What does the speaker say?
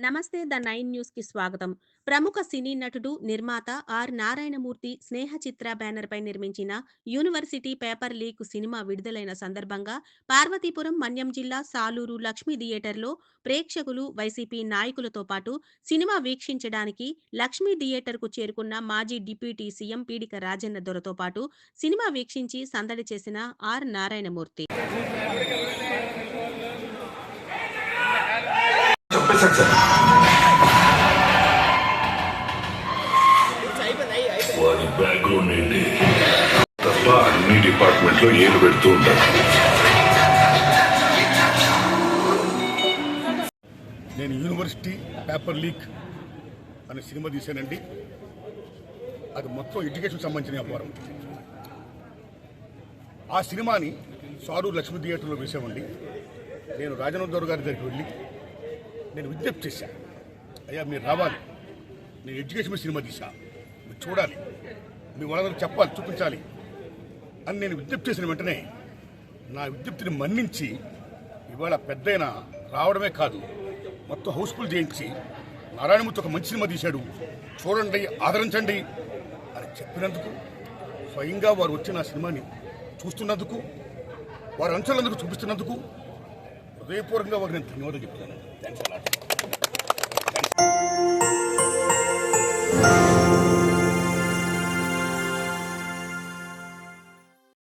నమస్తే the 9 news కి స్వాగతం. ప్రముఖ సినీ నటుడు, నిర్మాత ఆర్ నారాయణమూర్తి స్నేహ చిత్ర బ్యానర్ పై నిర్మించిన యూనివర్సిటీ పేపర్ లీక్ సినిమా విడుదలైన సందర్భంగా పార్వతీపురం మన్యం జిల్లా సాలూరు లక్ష్మీ థియేటర్లో ప్రేక్షకులు, వైసీపీ నాయకులతో పాటు సినిమా వీక్షించడానికి లక్ష్మీ థియేటర్కు చేరుకున్న మాజీ డిప్యూటీ సీఎం పీడిక రాజన్న దొరతో పాటు సినిమా వీక్షించి సందడి చేసిన ఆర్ నారాయణమూర్తి. వారి బ్యాక్గ్రౌండ్ ఏంటి తప్ప అన్ని డిపార్ట్మెంట్ లో ఏలు పెడుతూ ఉంటారు. నేను యూనివర్సిటీ పేపర్ లీక్ అనే సినిమా తీశానండి. అది మొత్తం ఎడ్యుకేషన్ సంబంధించిన వ్యాపారం. ఆ సినిమాని సారూరు లక్ష్మీ థియేటర్లో వేసామండి. నేను రాజనందర్ గారి దగ్గరికి వెళ్ళి నేను విజ్ఞప్తి చేశాను, అయ్యా మీరు రావాలి, నేను ఎడ్యుకేషన్ సినిమా తీసా, మీరు చూడాలి, మీ వాళ్ళందరూ చెప్పాలి, చూపించాలి అని నేను విజ్ఞప్తి చేసిన వెంటనే నా విజ్ఞప్తిని మన్నించి ఇవాళ పెద్దయిన రావడమే కాదు మొత్తం హౌస్ఫుల్ చేయించి నారాయణమూర్తి ఒక మంచి సినిమా తీశాడు, చూడండి, ఆదరించండి అని చెప్పినందుకు, స్వయంగా వారు వచ్చి నా సినిమాని చూస్తున్నందుకు, వారి అంశాలందుకు చూపిస్తున్నందుకు హృదయపూర్వకంగా వారికి నేను ధన్యవాదాలు చెప్తున్నాను. Thanks a lot.